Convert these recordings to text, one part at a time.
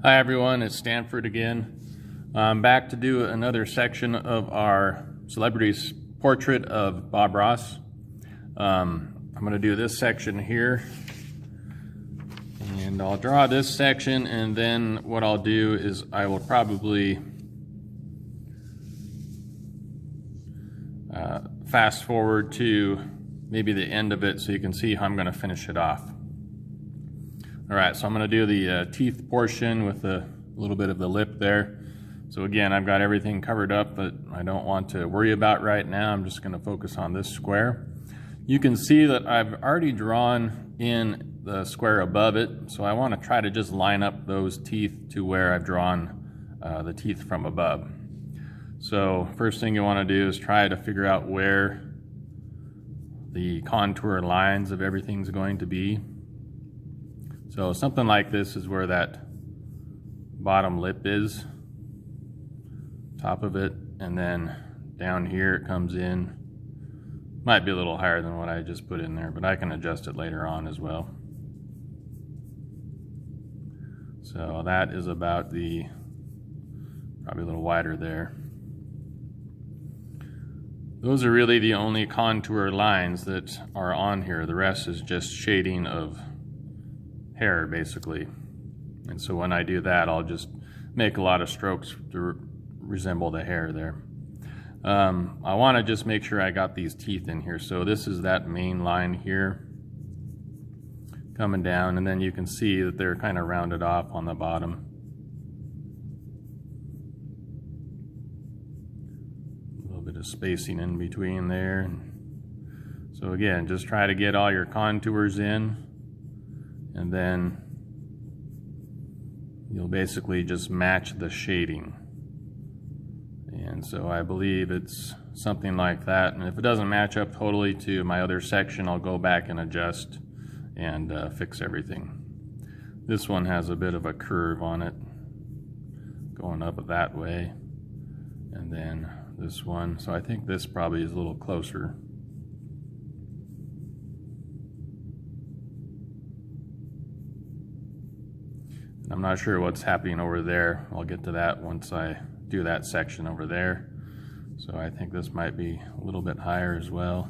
Hi everyone, it's Stanford again. I'm back to do another section of our celebrity's portrait of Bob Ross. I'm going to do this section here, and I'll draw this section, and then what I'll do is I will probably fast forward to maybe the end of it so you can see how I'm going to finish it off. Alright, so I'm going to do the teeth portion with a little bit of the lip there. So again, I've got everything covered up that I don't want to worry about right now. I'm just going to focus on this square. You can see that I've already drawn in the square above it, so I want to try to just line up those teeth to where I've drawn the teeth from above. So first thing you want to do is try to figure out where the contour lines of everything's going to be. So something like this is where that bottom lip is, top of it, and then down here it comes in. Might be a little higher than what I just put in there, but I can adjust it later on as well. So that is about probably a little wider there. Those are really the only contour lines that are on here. The rest is just shading of hair, basically. And so when I do that, I'll just make a lot of strokes to resemble the hair there. I want to just make sure I got these teeth in here. So this is that main line here coming down, and then you can see that they're kind of rounded off on the bottom. A little bit of spacing in between there. So again, just try to get all your contours in, and then you'll basically just match the shading. And so I believe it's something like that, and if it doesn't match up totally to my other section, I'll go back and adjust and fix everything. This one has a bit of a curve on it going up that way, and then this one, so I think this probably is a little closer. I'm not sure what's happening over there. I'll get to that once I do that section over there. So I think this might be a little bit higher as well.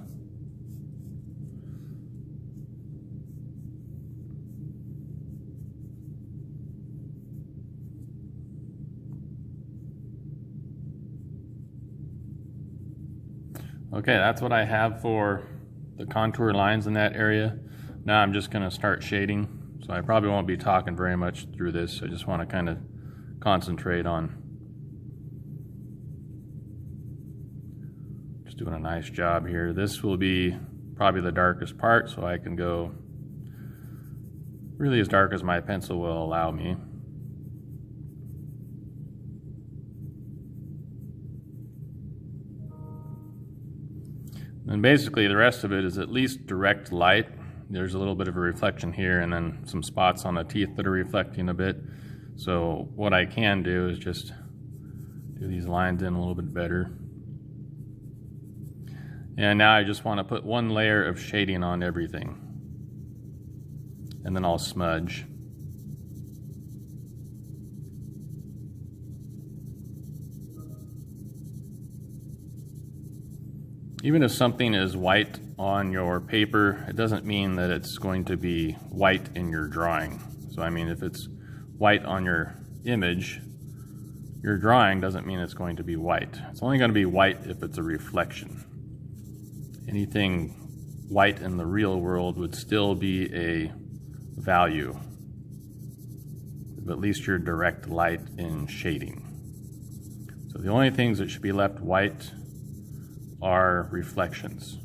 Okay, that's what I have for the contour lines in that area. Now I'm just going to start shading. So I probably won't be talking very much through this. I just want to kind of concentrate on just doing a nice job here. This will be probably the darkest part, so I can go really as dark as my pencil will allow me. And basically the rest of it is at least direct light. There's a little bit of a reflection here, and then some spots on the teeth that are reflecting a bit. So what I can do is just do these lines in a little bit better. And now I just want to put one layer of shading on everything, and then I'll smudge. Even if something is white on your paper, it doesn't mean that it's going to be white in your drawing. So I mean, if it's white on your image, your drawing doesn't mean it's going to be white. It's only going to be white if it's a reflection. Anything white in the real world would still be a value, but at least your direct light in shading. So the only things that should be left white are reflections.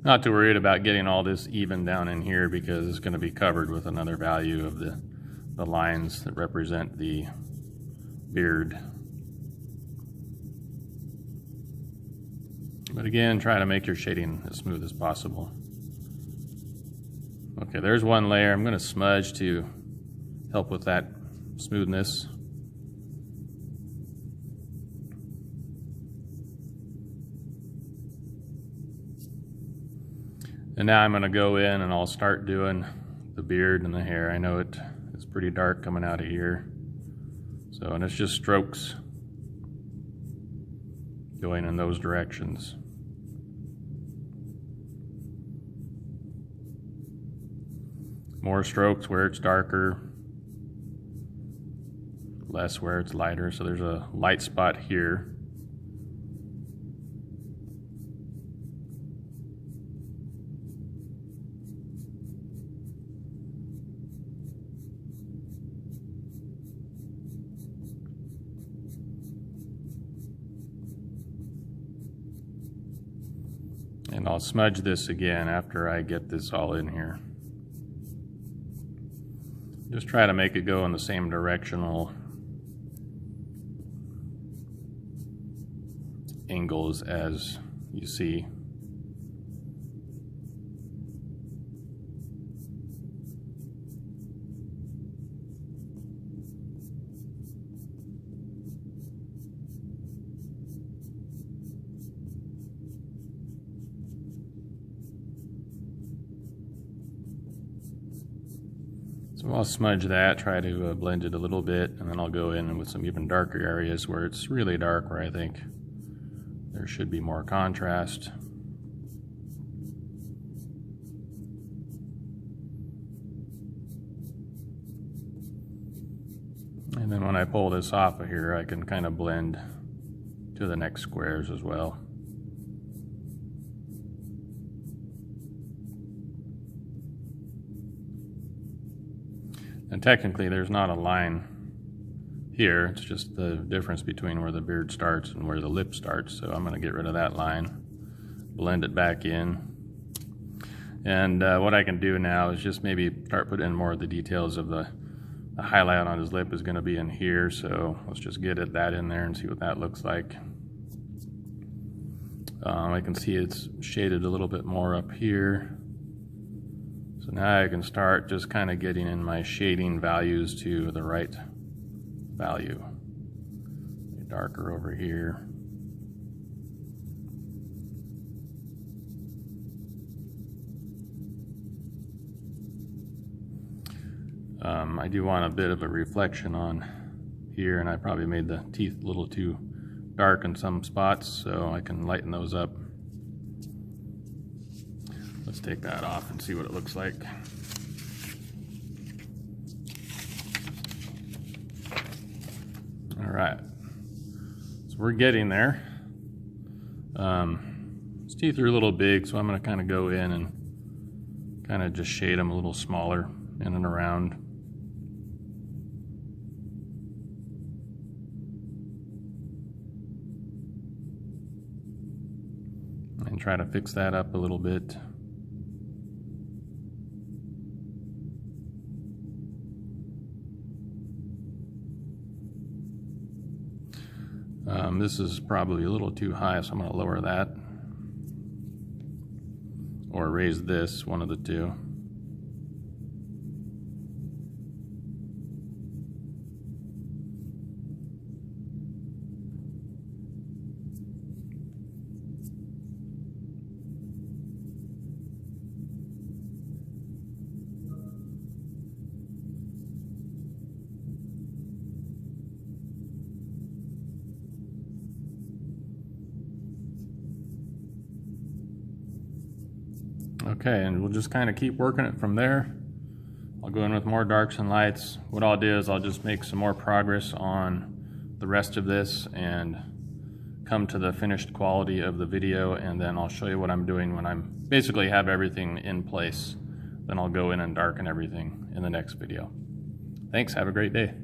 Not too worried about getting all this even down in here because it's going to be covered with another value of the lines that represent the beard. But again, try to make your shading as smooth as possible. Okay, there's one layer. I'm going to smudge to help with that smoothness. And now I'm going to go in and I'll start doing the beard and the hair. I know it is pretty dark coming out of here. So, and it's just strokes going in those directions. More strokes where it's darker, less where it's lighter. So there's a light spot here. And I'll smudge this again after I get this all in here. Just try to make it go in the same directional angles as you see. So I'll smudge that, try to blend it a little bit, and then I'll go in with some even darker areas where it's really dark, where I think there should be more contrast. And then when I pull this off of here, I can kind of blend to the next squares as well. And technically there's not a line here, it's just the difference between where the beard starts and where the lip starts. So I'm going to get rid of that line, blend it back in. And what I can do now is just maybe start putting in more of the details of the highlight on his lip is going to be in here. So let's just get that in there and see what that looks like. I can see it's shaded a little bit more up here. So now I can start just kind of getting in my shading values to the right value. Darker over here. I do want a bit of a reflection on here, and I probably made the teeth a little too dark in some spots, so I can lighten those up. Let's take that off and see what it looks like. All right, so we're getting there. His teeth are a little big, so I'm going to kind of go in and kind of just shade them a little smaller in and around. And try to fix that up a little bit. This is probably a little too high, so I'm going to lower that. Or raise this, one of the two. Okay, and we'll just kind of keep working it from there. I'll go in with more darks and lights. What I'll do is I'll just make some more progress on the rest of this and come to the finished quality of the video, and then I'll show you what I'm doing when I'm basically have everything in place. Then I'll go in and darken everything in the next video. Thanks, have a great day.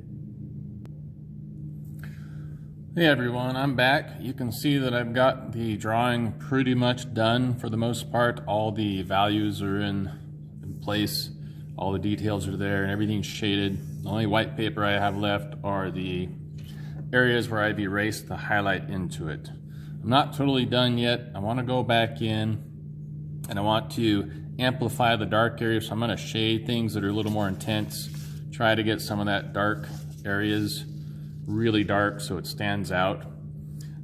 Hey everyone, I'm back. You can see that I've got the drawing pretty much done for the most part. All the values are in place, all the details are there, and everything's shaded. The only white paper I have left are the areas where I've erased the highlight into it. I'm not totally done yet. I want to go back in and I want to amplify the dark areas, so I'm going to shade things that are a little more intense Try to get some of that dark areas really dark so it stands out.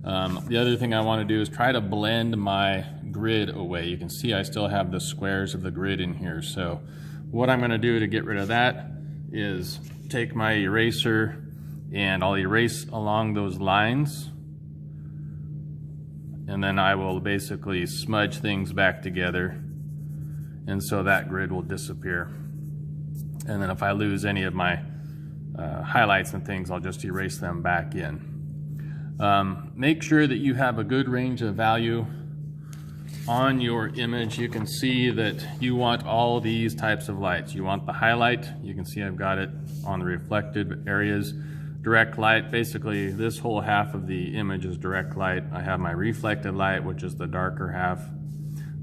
The other thing I want to do is try to blend my grid away. You can see I still have the squares of the grid in here. So what I'm going to do to get rid of that is take my eraser and I'll erase along those lines, and then I will basically smudge things back together, and so that grid will disappear. And then if I lose any of my highlights and things, I'll just erase them back in. Make sure that you have a good range of value on your image. You can see that you want all these types of lights. You want the highlight. You can see I've got it on the reflected areas. Direct light, basically this whole half of the image is direct light. I have my reflected light, which is the darker half.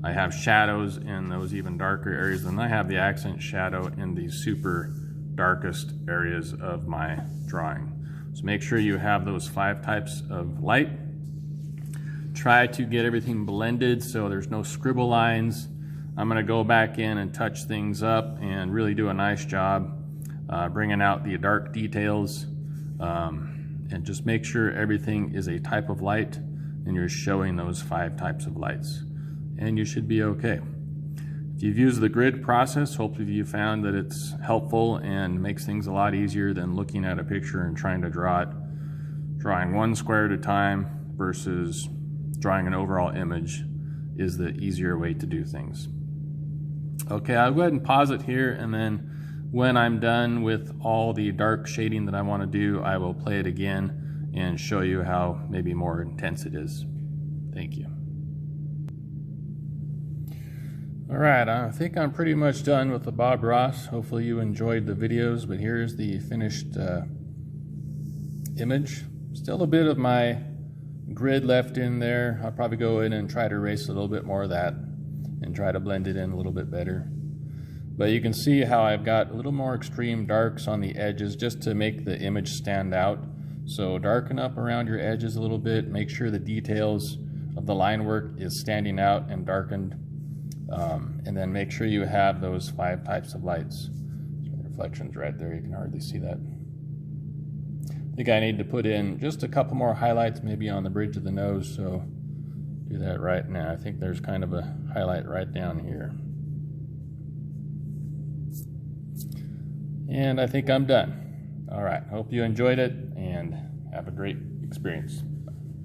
I have shadows in those even darker areas, and I have the accent shadow in the super darkest areas of my drawing. So make sure you have those 5 types of light. Try to get everything blended so there's no scribble lines. I'm going to go back in and touch things up and really do a nice job bringing out the dark details, and just make sure everything is a type of light and you're showing those 5 types of lights, and you should be okay. If you've used the grid process, hopefully you found that it's helpful and makes things a lot easier than looking at a picture and trying to draw it. Drawing one square at a time versus drawing an overall image is the easier way to do things. Okay, I'll go ahead and pause it here, and then when I'm done with all the dark shading that I want to do, I will play it again and show you how maybe more intense it is. Thank you. All right, I think I'm pretty much done with the Bob Ross. Hopefully you enjoyed the videos, but here's the finished image. Still a bit of my grid left in there. I'll probably go in and try to erase a little bit more of that and try to blend it in a little bit better. But you can see how I've got a little more extreme darks on the edges just to make the image stand out. So darken up around your edges a little bit, make sure the details of the line work is standing out and darkened, and then make sure you have those 5 types of lights. So the reflection's right there, you can hardly see that. I think I need to put in just a couple more highlights maybe on the bridge of the nose, so do that right now. I think there's kind of a highlight right down here. And I think I'm done. All right, hope you enjoyed it and have a great experience.